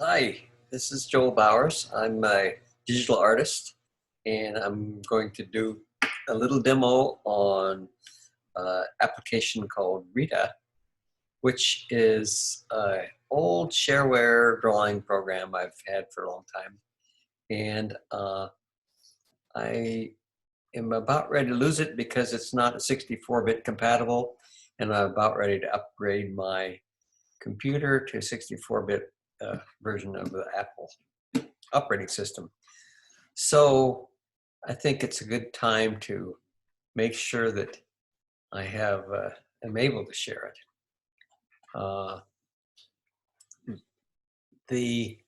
Hi, this is Joel Bowers. I'm a digital artist, and I'm going to do a little demo on an application called Rita, which is an old shareware drawing program I've had for a long time. And I am about ready to lose it because it's not 64-bit compatible, and I'm about ready to upgrade my computer to 64-bit version of the Apple operating system. So I think it's a good time to make sure that I am able to share it. The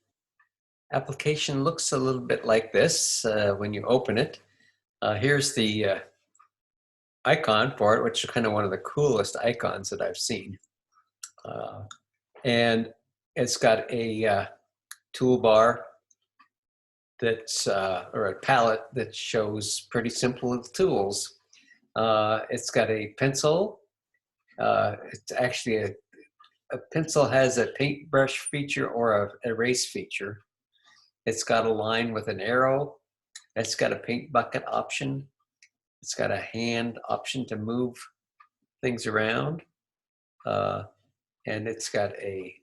application looks a little bit like this when you open it. Here's the icon for it, which is kind of one of the coolest icons that I've seen. And it's got a toolbar that's or a palette that shows pretty simple tools. It's got a pencil. It's actually a pencil has a paintbrush feature or a erase feature. It's got a line with an arrow. It's got a paint bucket option. It's got a hand option to move things around. And it's got a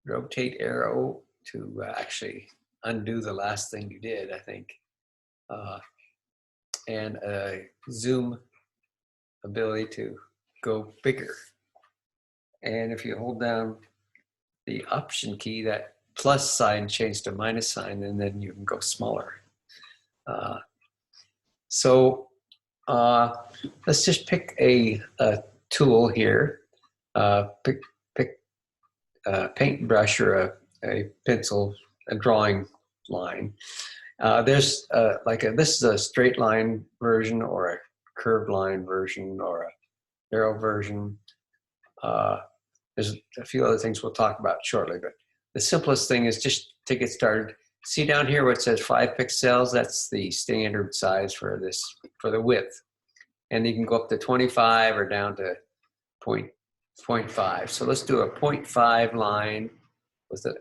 rotate arrow to actually undo the last thing you did, I think. And a zoom ability to go bigger. And if you hold down the option key, that plus sign changed to minus sign, and then you can go smaller. Let's just pick a tool here. Pick paintbrush or a pencil, a drawing line. There's this is a straight line version or a curved line version or a arrow version. There's a few other things we'll talk about shortly, but the simplest thing is just to get started. See down here where it says 5 pixels, that's the standard size for the width. And you can go up to 25 or down to 0.5. So let's do a 0.5 line with a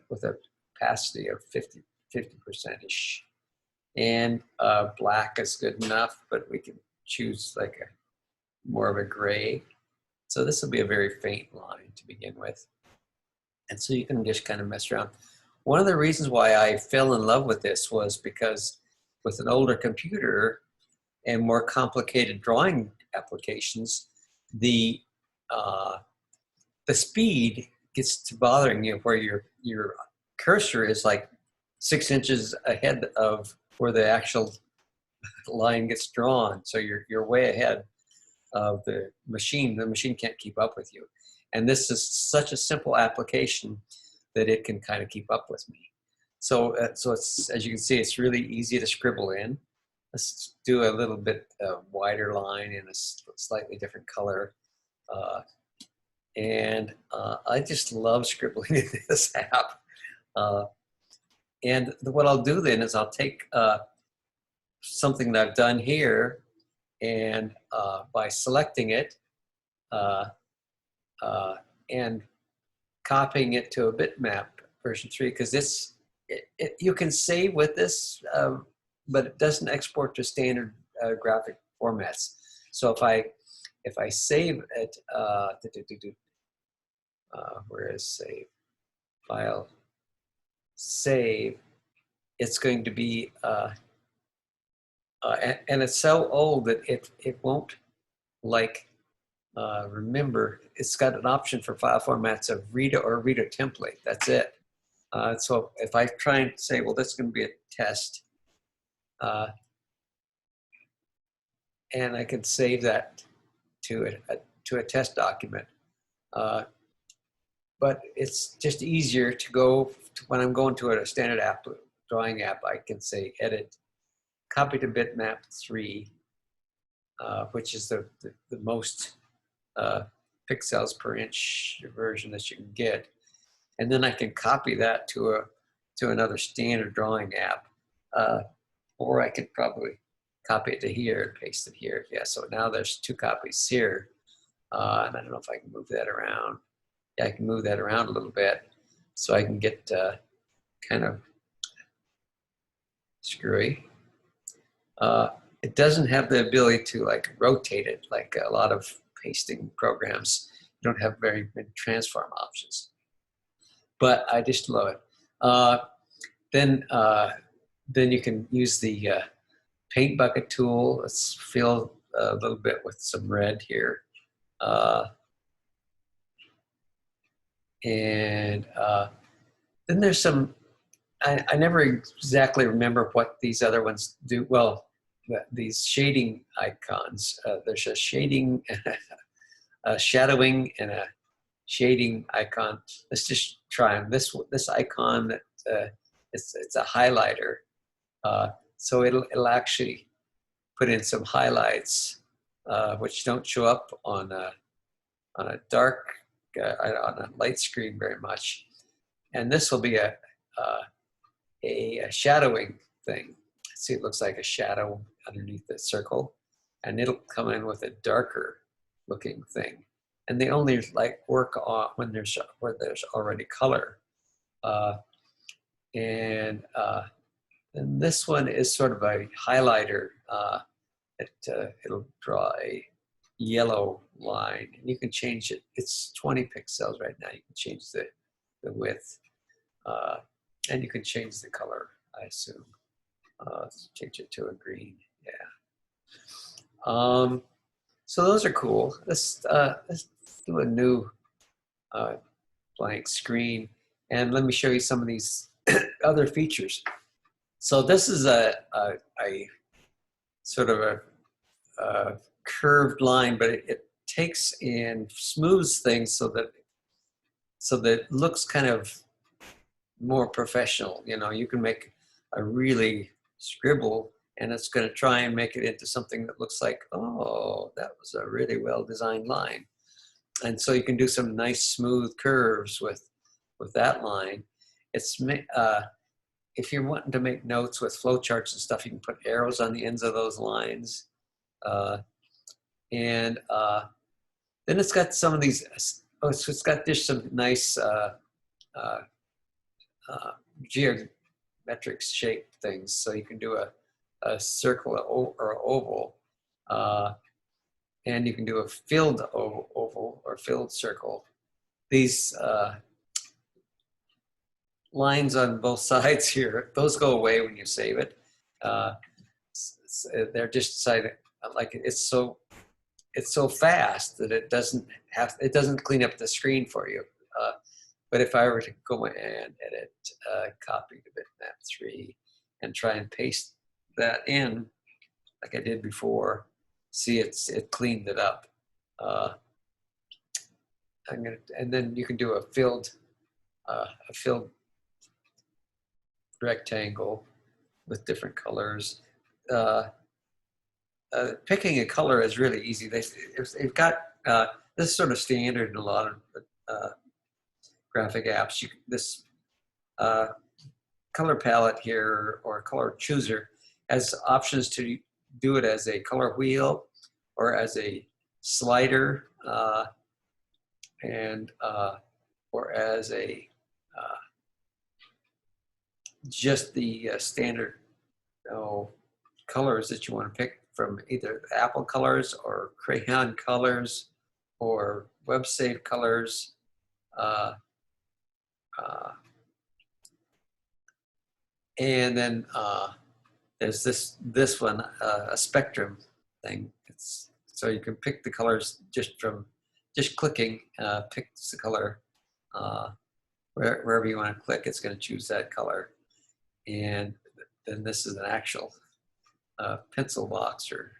opacity of 50%-ish. And black is good enough, but we can choose like more of a gray. So this will be a very faint line to begin with. And so you can just kind of mess around. One of the reasons why I fell in love with this was because with an older computer and more complicated drawing applications, the speed gets to bothering you where your cursor is like 6 inches ahead of where the actual line gets drawn. So you're way ahead of the machine. The machine can't keep up with you. And this is such a simple application that it can kind of keep up with me. So it's, as you can see, it's really easy to scribble in. Let's do a little bit wider line in a slightly different color. I just love scribbling in this app. And what I'll do then is I'll take something that I've done here, and by selecting it and copying it to a bitmap version 3, because you can save with this, but it doesn't export to standard graphic formats. So if I save it, where is save? File, save. It's going to be, and it's so old that it won't remember. It's got an option for file formats of Rita or Rita template. That's it. So if I try and say, well, this is going to be a test, and I can save that to a test document. But it's just easier to go when I'm going to a standard app, drawing app. I can say edit, copy to bitmap 3, which is the most pixels per inch version that you can get, and then I can copy that to another standard drawing app, or I could probably copy it to here and paste it here. Yeah, so now there's 2 copies here, and I don't know if I can move that around. Yeah, I can move that around a little bit. so I can get kind of screwy. It doesn't have the ability to like rotate it like a lot of pasting programs. You don't have very many transform options, but I just love it. Then you can use the paint bucket tool. Let's fill a little bit with some red here. And then there's some, I never exactly remember what these other ones do. Well, these shading icons. There's a shading, a shadowing, and a shading icon. Let's just try them. This icon that it's a highlighter, so it'll actually put in some highlights which don't show up on a dark on a light screen very much. And this will be a shadowing thing. See, it looks like a shadow underneath the circle, and it'll come in with a darker looking thing. And they only like work on when there's where there's already color. And this one is sort of a highlighter. It'll draw a yellow line, and you can change it. It's 20 pixels right now. You can change the width, and you can change the color, I assume. Let's change it to a green. Yeah. So those are cool. Let's do a new blank screen, and let me show you some of these other features. So this is a sort of a curved line, but it takes and smooths things so that it looks kind of more professional. You know, you can make a really scribble, and it's going to try and make it into something that looks like, oh, that was a really well designed line. And so you can do some nice smooth curves with that line. It's if you're wanting to make notes with flowcharts and stuff, you can put arrows on the ends of those lines. And then it's got some of these, so it's got just some nice geometric shape things. So you can do a circle or oval, and you can do a filled oval or filled circle. These lines on both sides here, those go away when you save it. They're just decided, like it's so fast that it doesn't clean up the screen for you. But if I were to go and edit, copy to bitmap 3 and try and paste that in like I did before, see it cleaned it up. And then you can do a filled rectangle with different colors. Picking a color is really easy. They've got this is sort of standard in a lot of graphic apps. This color palette here or color chooser has options to do it as a color wheel or as a slider or as a just the standard colors that you want to pick from either Apple colors or crayon colors or web save colors. And then there's this one, a spectrum thing. So you can pick the colors just from clicking, pick the color. Wherever you want to click, it's going to choose that color. And then this is an actual pencil box or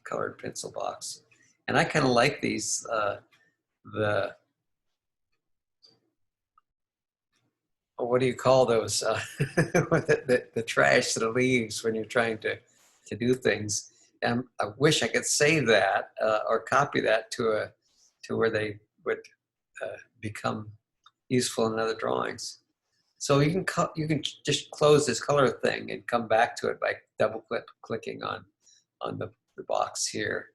colored pencil box. And I kind of like these, what do you call those? The trash that leaves when you're trying to do things. And I wish I could save that or copy that to where they would become useful in other drawings. So you can just close this color thing and come back to it by double clicking on the box here.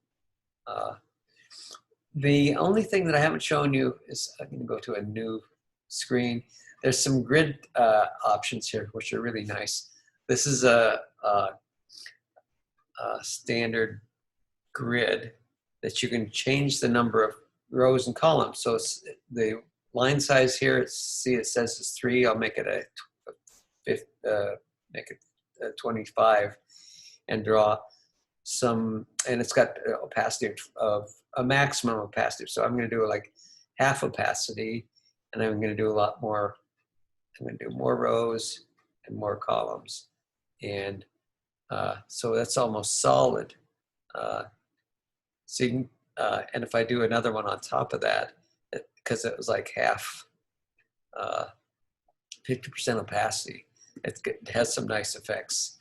The only thing that I haven't shown you is I'm going to go to a new screen. There's some grid options here, which are really nice. This is a standard grid that you can change the number of rows and columns. So it's the line size here, see it says it's 3. I'll make it make it 25 and draw some, and it's got opacity of a maximum opacity. So I'm going to do like half opacity, and I'm going to do a lot more. I'm going to do more rows and more columns, and so that's almost solid. So you can, and if I do another one on top of that, because it was like half, 50% opacity, it has some nice effects.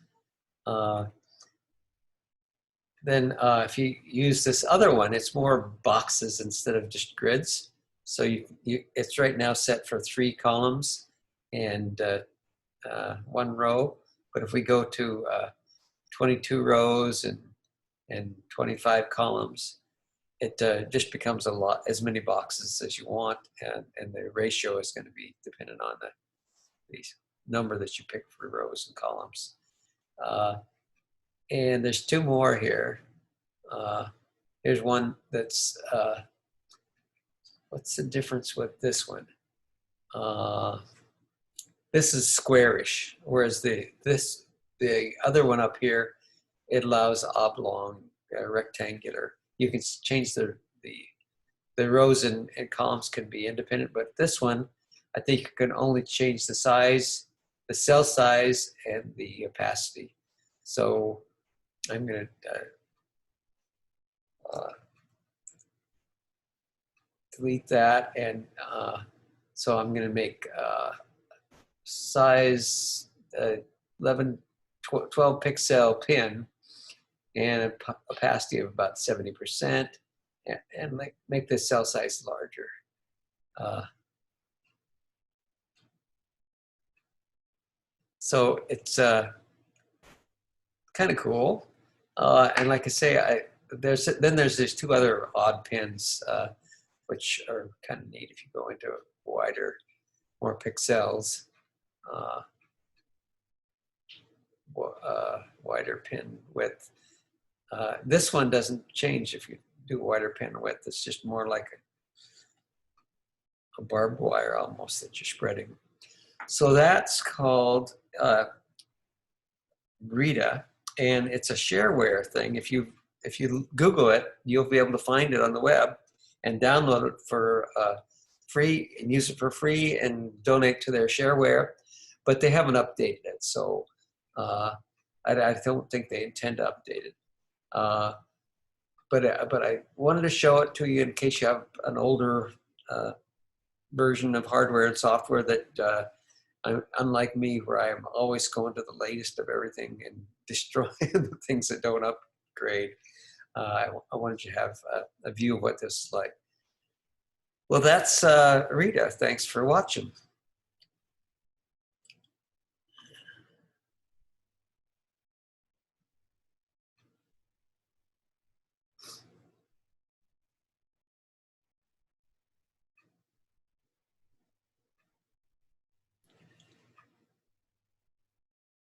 Then if you use this other one, it's more boxes instead of just grids. So it's right now set for 3 columns and 1 row. But if we go to 22 rows and 25 columns, it just becomes a lot, as many boxes as you want, and the ratio is going to be dependent on the number that you pick for rows and columns. And there's 2 more here. Here's one that's, what's the difference with this one? This is squarish, whereas the other one up here, it allows oblong, rectangular. You can change the rows and columns can be independent, but this one, I think you can only change the size, the cell size, and the opacity. So I'm going to delete that, and so I'm going to make size 12 pixel pin and an opacity of about 70%, and make this cell size larger. So it's kind of cool, and like I say, there's these 2 other odd pins, which are kind of neat if you go into wider, more pixels, wider pin width. This one doesn't change if you do wider pin width. It's just more like a barbed wire almost that you're spreading. So that's called Rita, and it's a shareware thing. If you Google it, you'll be able to find it on the web and download it for free and use it for free and donate to their shareware. But they haven't updated it, so I don't think they intend to update it. But I wanted to show it to you in case you have an older version of hardware and software that, unlike me, where I'm always going to the latest of everything and destroying the things that don't upgrade. I wanted you to have a view of what this is like. Well, that's Rita. Thanks for watching.